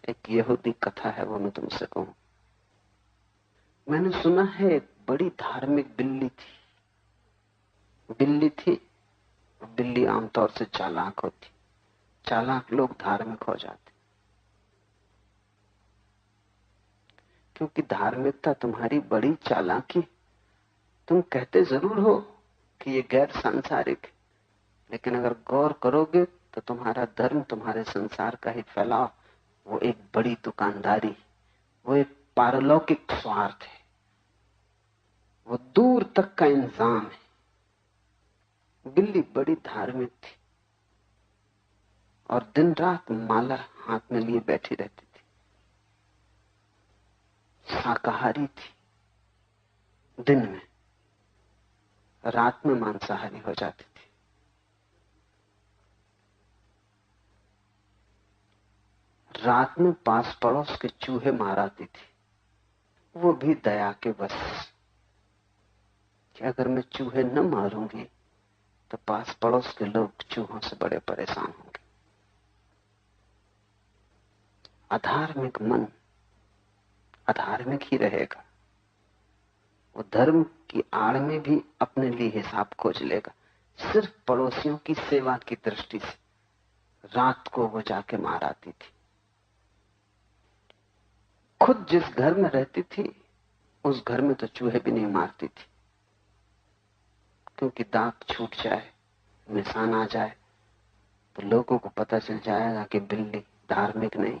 एक यहूदी कथा है, वो मैं तुमसे कहूं। मैंने सुना है एक बड़ी धार्मिक बिल्ली थी। बिल्ली आमतौर से चालाक होती, चालाक लोग धार्मिक हो जाते, क्योंकि धार्मिकता तुम्हारी बड़ी चालाकी। तुम कहते जरूर हो कि ये गैर सांसारिक है, लेकिन अगर गौर करोगे तो तुम्हारा धर्म तुम्हारे संसार का ही फैलाव, वो एक बड़ी दुकानदारी, वो एक पारलौकिक स्वार्थ है, वो दूर तक का इंतजाम है। बिल्ली बड़ी धार्मिक थी और दिन रात माला हाथ में लिए बैठी रहती थी। शाकाहारी थी दिन में, रात में मांसाहारी हो जाती थी। रात में पास पड़ोस के चूहे मार आती थी, वो भी दया के बस कि अगर मैं चूहे न मारूंगी तो पास पड़ोस के लोग चूहों से बड़े परेशान होंगे। अधार्मिक मन अधार्मिक ही रहेगा, वो धर्म की आड़ में भी अपने लिए हिसाब खोज लेगा। सिर्फ पड़ोसियों की सेवा की दृष्टि से रात को वो जाके मार आती थी। खुद जिस घर में रहती थी उस घर में तो चूहे भी नहीं मारती थी, क्योंकि दाग छूट जाए, निशान आ जाए तो लोगों को पता चल जाएगा कि बिल्ली धार्मिक नहीं।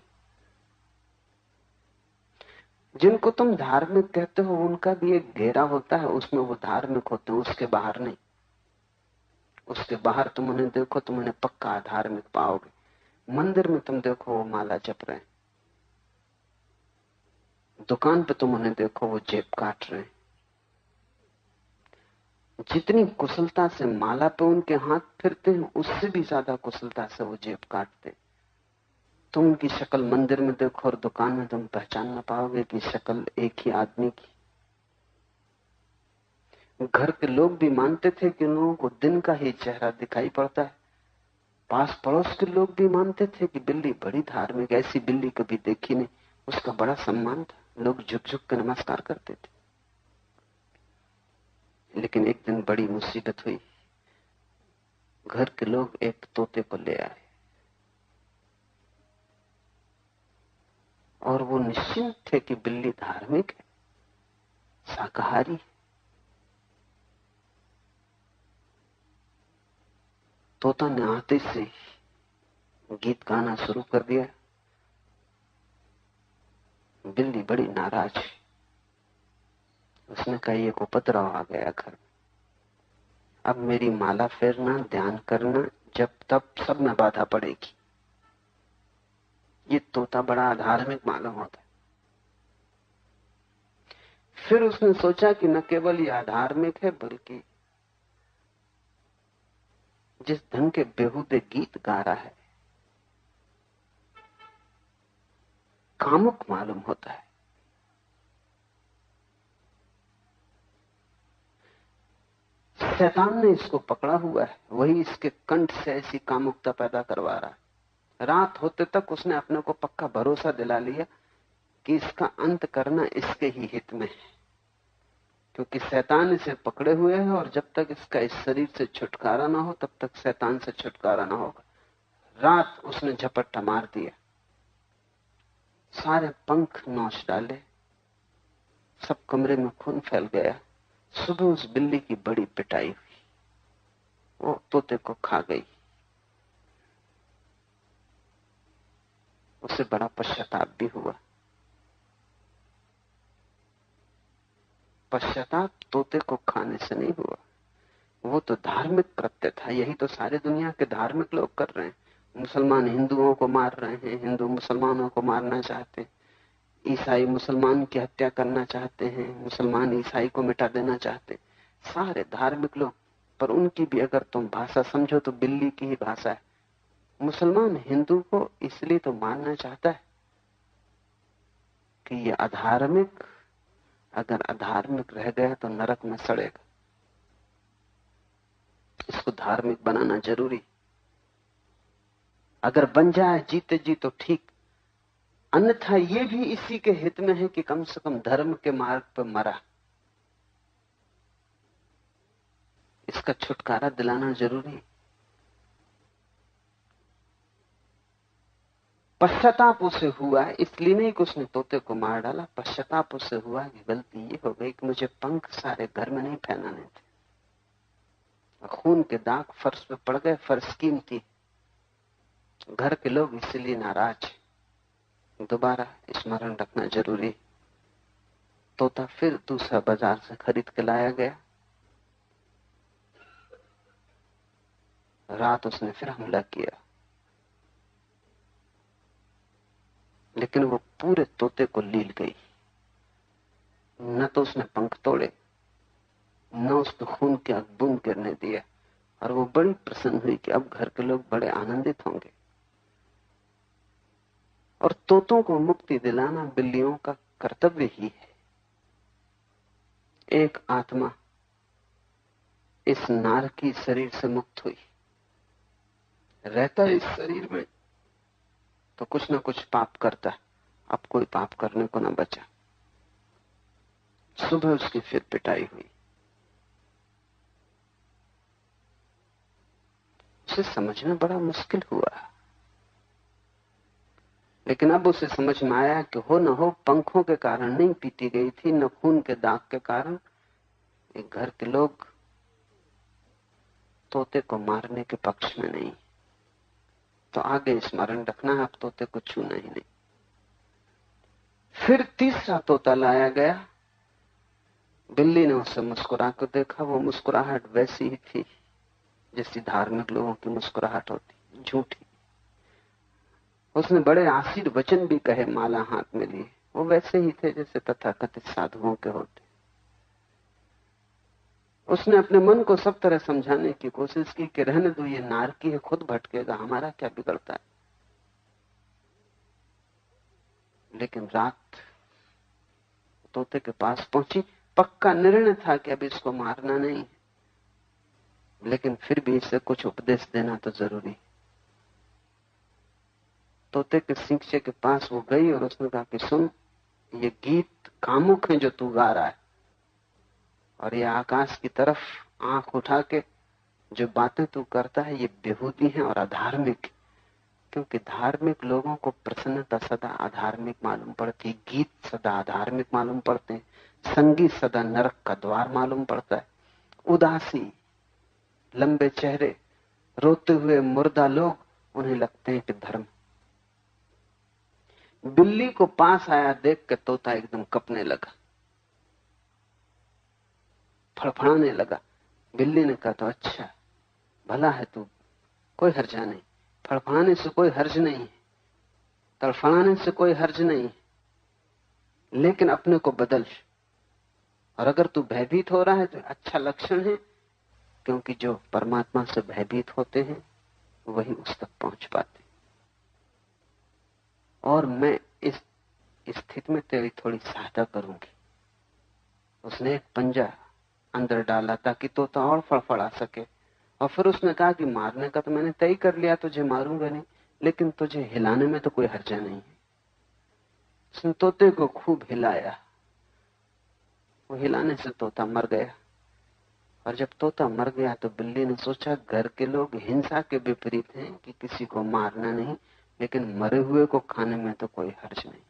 जिनको तुम धार्मिक कहते हो उनका भी एक घेरा होता है, उसमें वो धार्मिक होते हैं, उसके बाहर नहीं। उसके बाहर तुम उन्हें देखो, तुम उन्हें पक्का धार्मिक पाओगे। मंदिर में तुम देखो वो माला जप रहे हैं, दुकान पे तुम उन्हें देखो वो जेब काट रहे हैं। जितनी कुशलता से माला पे उनके हाथ फिरते हैं, उससे भी ज्यादा कुशलता से वो जेब काटते हैं। तुम उनकी शक्ल मंदिर में देखो और दुकान में तुम पहचान ना पाओगे कि शक्ल एक ही आदमी की। घर के लोग भी मानते थे कि उन लोगों को दिन का ही चेहरा दिखाई पड़ता है। पास पड़ोस के लोग भी मानते थे कि बिल्ली बड़ी धार्मिक, ऐसी बिल्ली कभी देखी नहीं। उसका बड़ा सम्मान था, लोग झुक झुक कर नमस्कार करते थे। लेकिन एक दिन बड़ी मुसीबत हुई। घर के लोग एक तोते को ले आए और वो निश्चिंत थे कि बिल्ली धार्मिक है, शाकाहारी। तोता ने आते से गीत गाना शुरू कर दिया। बिल्ली बड़ी नाराज है। उसने कहा ये को उपद्रव आ गया घर में, अब मेरी माला फेरना, ध्यान करना, जब तब सब में बाधा पड़ेगी। ये तोता बड़ा अधार्मिक मालूम होता है। फिर उसने सोचा कि न केवल ये अधार्मिक है, बल्कि जिस ढंग के बेहुदे गीत गा रहा है कामुक मालूम होता है। शैतान ने इसको पकड़ा हुआ है, वही इसके कंठ से ऐसी कामुकता पैदा करवा रहा है। रात होते तक उसने अपने को पक्का भरोसा दिला लिया कि इसका अंत करना इसके ही हित में है, क्योंकि शैतान इसे पकड़े हुए है और जब तक इसका इस शरीर से छुटकारा ना हो तब तक शैतान से छुटकारा ना होगा। रात उसने झपट्टा मार दिया, सारे पंख नोच डाले, सब कमरे में खून फैल गया। सुबह उस बिल्ली की बड़ी पिटाई हुई, वो तोते को खा गई। उसे बड़ा पश्चाताप भी हुआ। पश्चाताप तोते को खाने से नहीं हुआ, वो तो धार्मिक कृत्य था। यही तो सारे दुनिया के धार्मिक लोग कर रहे हैं। मुसलमान हिंदुओं को मार रहे हैं, हिंदू मुसलमानों को मारना चाहते हैं, ईसाई मुसलमान की हत्या करना चाहते हैं, मुसलमान ईसाई को मिटा देना चाहते हैं। सारे धार्मिक लोग, पर उनकी भी अगर तुम भाषा समझो तो बिल्ली की ही भाषा है। मुसलमान हिंदू को इसलिए तो मारना चाहता है कि ये अधार्मिक, अगर अधार्मिक रह गया तो नरक में सड़ेगा। इसको धार्मिक बनाना जरूरी। अगर बन जाए जीते जी तो ठीक, अन्यथा ये भी इसी के हित में है कि कम से कम धर्म के मार्ग पर मरा। इसका छुटकारा दिलाना जरूरी। पश्चाताप उसे हुआ, इसलिए नहीं कि उसने तोते को मार डाला, पश्चाताप उसे हुआ कि गलती ये हो गई कि मुझे पंख सारे घर में नहीं फैलाने थे। खून के दाग फर्श पे पड़ गए, फर्श कीमती, घर के लोग इसलिए नाराज। दोबारा स्मरण रखना जरूरी। तोता फिर दूसरा बाजार से खरीद के लाया गया। रात उसने फिर हमला किया, लेकिन वो पूरे तोते को लील गई। न तो उसने पंख तोड़े, न उसने खून के बूंद गिरने दिया। और वो बड़ी प्रसन्न हुई कि अब घर के लोग बड़े आनंदित होंगे। और तोतों को मुक्ति दिलाना बिल्लियों का कर्तव्य ही है। एक आत्मा इस नार की शरीर से मुक्त हुई, रहता है इस शरीर में तो कुछ ना कुछ पाप करता। अब कोई पाप करने को ना बचा। सुबह उसकी फिर पिटाई हुई। उसे समझना बड़ा मुश्किल हुआ, लेकिन अब उसे समझ में आया कि हो न हो पंखों के कारण नहीं पीटी गई थी, न खून के दाग के कारण। एक घर के लोग तोते को मारने के पक्ष में नहीं। तो आगे स्मरण रखना है, अब तोते को छूना ही नहीं। फिर तीसरा तोता लाया गया। बिल्ली ने उसे मुस्कुरा कर देखा। वो मुस्कुराहट वैसी ही थी जैसी धार्मिक लोगों की मुस्कुराहट होती, झूठी। उसने बड़े आशीर्वचन भी कहे, माला हाथ में लिए। वो वैसे ही थे जैसे तथाकथित साधुओं के होते। उसने अपने मन को सब तरह समझाने की कोशिश की कि रहने दो, ये नारकी है, खुद भटकेगा, हमारा क्या बिगड़ता है। लेकिन रात तोते के पास पहुंची। पक्का निर्णय था कि अब इसको मारना नहीं, लेकिन फिर भी इसे कुछ उपदेश देना तो जरूरी। तोते के सींचे के पास वो गई और उसने कहा कि सुन, ये गीत कामुक है जो तू गा रहा है, और ये आकाश की तरफ आंख उठा के जो बातें तू करता है ये बेहूदी है और अधार्मिक। क्योंकि धार्मिक लोगों को प्रसन्नता सदा अधार्मिक मालूम पड़ती, गीत सदा अधार्मिक मालूम पड़ते हैं, संगीत सदा नरक का द्वार मालूम पड़ता है। उदासी, लंबे चेहरे, रोते हुए मुर्दा लोग, उन्हें लगते हैं कि धर्म। बिल्ली को पास आया देख के तोता एकदम कपने लगा, फड़फड़ाने लगा। बिल्ली ने कहा, तो अच्छा भला है तू, कोई हर्जा नहीं, फड़फड़ाने से कोई हर्ज नहीं, तड़फड़ाने से कोई हर्ज नहीं, लेकिन अपने को बदल। और अगर तू भयभीत हो रहा है तो अच्छा लक्षण है, क्योंकि जो परमात्मा से भयभीत होते हैं वही उस तक पहुंच पाते। और मैं इस स्थिति में तेरी थोड़ी सहायता करूंगी। उसने एक पंजा अंदर डाला ताकि तोता और फड़फड़ा सके। और फिर उसने कहा कि मारने का तो मैंने तय कर लिया, तुझे मारूंगा नहीं, लेकिन तुझे हिलाने में तो कोई हर्जा नहीं है। उसने तोते को खूब हिलाया। वो हिलाने से तोता मर गया। और जब तोता मर गया तो बिल्ली ने सोचा, घर के लोग हिंसा के विपरीत हैं कि किसी को मारना नहीं, लेकिन मरे हुए को खाने में तो कोई हर्ज नहीं।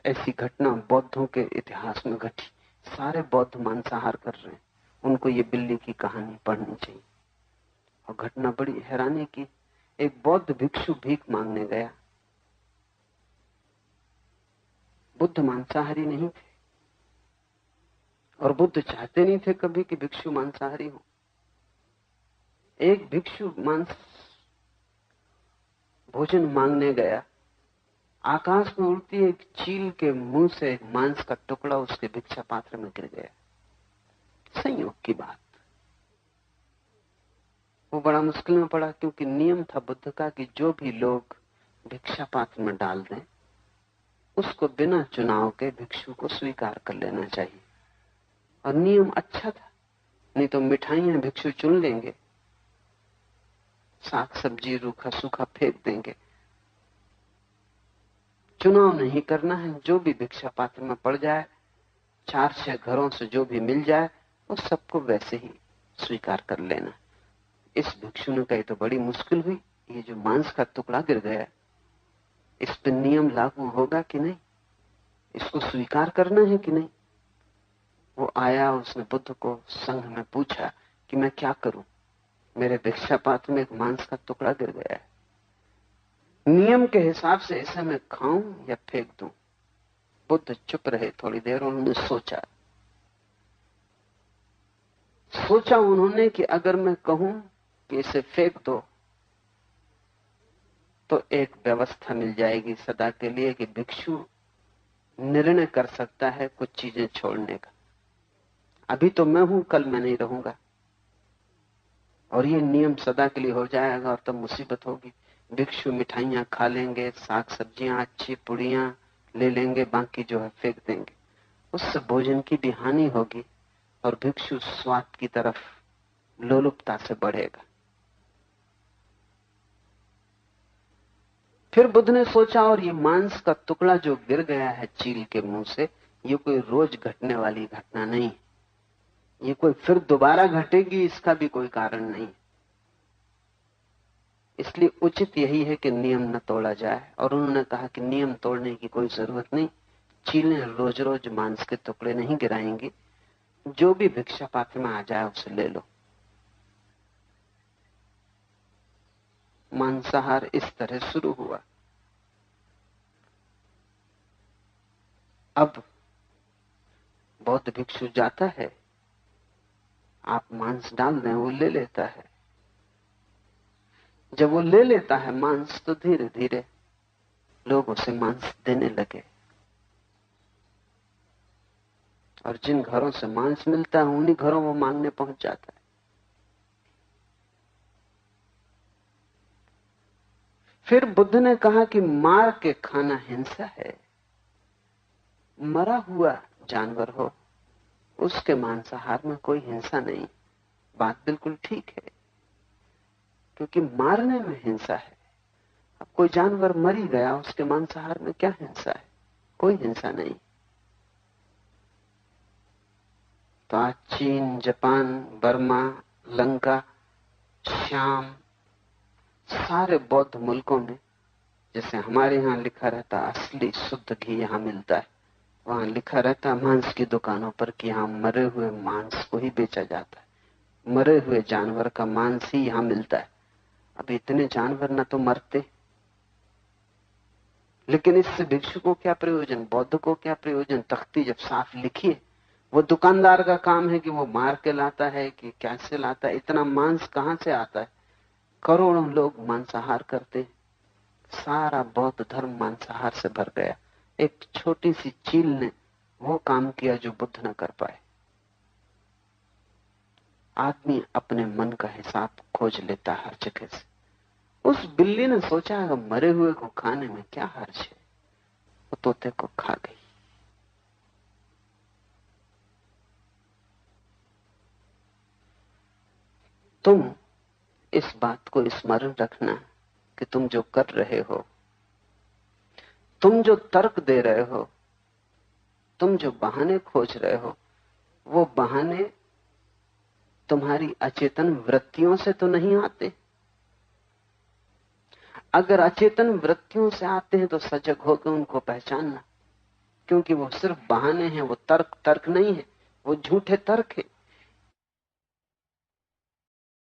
ऐसी घटना बौद्धों के इतिहास में घटी। सारे बौद्ध मांसाहार कर रहे हैं, उनको ये बिल्ली की कहानी पढ़नी चाहिए। और घटना बड़ी हैरानी की। एक बौद्ध भिक्षु भीख मांगने गया। बुद्ध मांसाहारी नहीं थे, और बुद्ध चाहते नहीं थे कभी कि भिक्षु मांसाहारी हो। एक भिक्षु मांस भोजन मांगने गया। आकाश में उड़ती एक चील के मुंह से एक मांस का टुकड़ा उसके भिक्षा पात्र में गिर गया। संयोग की बात। वो बड़ा मुश्किल में पड़ा, क्योंकि नियम था बुद्ध का कि जो भी लोग भिक्षा पात्र में डाल दें उसको बिना चुनाव के भिक्षु को स्वीकार कर लेना चाहिए। और नियम अच्छा था, नहीं तो मिठाइयां भिक्षु चुन लेंगे, साग सब्जी रूखा सूखा फेंक देंगे। चुनाव नहीं करना है, जो भी भिक्षा पात्र में पड़ जाए, 4-6 घरों से जो भी मिल जाए, उस सबको वैसे ही स्वीकार कर लेना। इस भिक्षु ने कही तो बड़ी मुश्किल हुई, ये जो मांस का टुकड़ा गिर गया, इस पर नियम लागू होगा कि नहीं, इसको स्वीकार करना है कि नहीं। वो आया, उसने बुद्ध को संघ में पूछा कि मैं क्या करूं, मेरे भिक्षा पात्र में एक मांस का टुकड़ा गिर गया है, नियम के हिसाब से इसे मैं खाऊं या फेंक दूं। बुद्ध चुप रहे थोड़ी देर, उन्होंने सोचा उन्होंने कि अगर मैं कहूं कि इसे फेंक दो तो एक व्यवस्था मिल जाएगी सदा के लिए कि भिक्षु निर्णय कर सकता है कुछ चीजें छोड़ने का। अभी तो मैं हूं, कल मैं नहीं रहूंगा, और ये नियम सदा के लिए हो जाएगा, और तब मुसीबत होगी। भिक्षु मिठाइयां खा लेंगे, साग सब्जियां, अच्छी पुड़ियां ले लेंगे, बाकी जो है फेंक देंगे। उससे भोजन की भी हानि होगी और भिक्षु स्वाद की तरफ लोलुपता से बढ़ेगा। फिर बुद्ध ने सोचा, और ये मांस का टुकड़ा जो गिर गया है चील के मुंह से, ये कोई रोज घटने वाली घटना नहीं, ये कोई फिर दोबारा घटेगी, इसका भी कोई कारण नहीं। इसलिए उचित यही है कि नियम न तोड़ा जाए। और उन्होंने कहा कि नियम तोड़ने की कोई जरूरत नहीं, चीलें रोज रोज मांस के टुकड़े नहीं गिराएंगी, जो भी भिक्षा पात्र में आ जाए उसे ले लो। मांसाहार इस तरह शुरू हुआ। अब बौद्ध भिक्षु जाता है, आप मांस डाल दें, वो ले लेता है। जब वो ले लेता है मांस, तो धीरे धीरे लोग उसे मांस देने लगे, और जिन घरों से मांस मिलता है उन्हीं घरों वो मांगने पहुंच जाता है। फिर बुद्ध ने कहा कि मार के खाना हिंसा है। मरा हुआ जानवर हो, उसके मांसाहार में कोई हिंसा नहीं। बात बिल्कुल ठीक है, क्योंकि मारने में हिंसा है। अब कोई जानवर मर ही गया, उसके मांसाहार में क्या हिंसा है? कोई हिंसा नहीं। तो आज चीन, जापान, बर्मा, लंका, श्याम, सारे बौद्ध मुल्कों में, जैसे हमारे यहां लिखा रहता असली शुद्ध घी यहां मिलता है, वहां लिखा रहता मांस की दुकानों पर कि यहां मरे हुए मांस को ही बेचा जाता है, मरे हुए जानवर का मांस ही यहां मिलता है। अब इतने जानवर न तो मरते, लेकिन इससे भिक्षु को क्या प्रयोजन, बौद्ध को क्या प्रयोजन? तख्ती जब साफ लिखी है, वो दुकानदार का काम है कि वो मार के लाता है कि कैसे लाता है, इतना मांस कहां से आता है? करोड़ों लोग मांसाहार करते, सारा बौद्ध धर्म मांसाहार से भर गया। एक छोटी सी चील ने वो काम किया जो बुद्ध न कर पाए। आदमी अपने मन का हिसाब खोज लेता हर जगह से। उस बिल्ली ने सोचा अगर मरे हुए को खाने में क्या हर्ज है, वो तोते को खा गई। तुम इस बात को स्मरण रखना कि तुम जो कर रहे हो, तुम जो तर्क दे रहे हो, तुम जो बहाने खोज रहे हो, वो बहाने तुम्हारी अचेतन वृत्तियों से तो नहीं आते। अगर अचेतन वृत्तियों से आते हैं तो सजग होकर उनको पहचानना, क्योंकि वो सिर्फ बहाने हैं, वो तर्क नहीं है, वो झूठे तर्क है।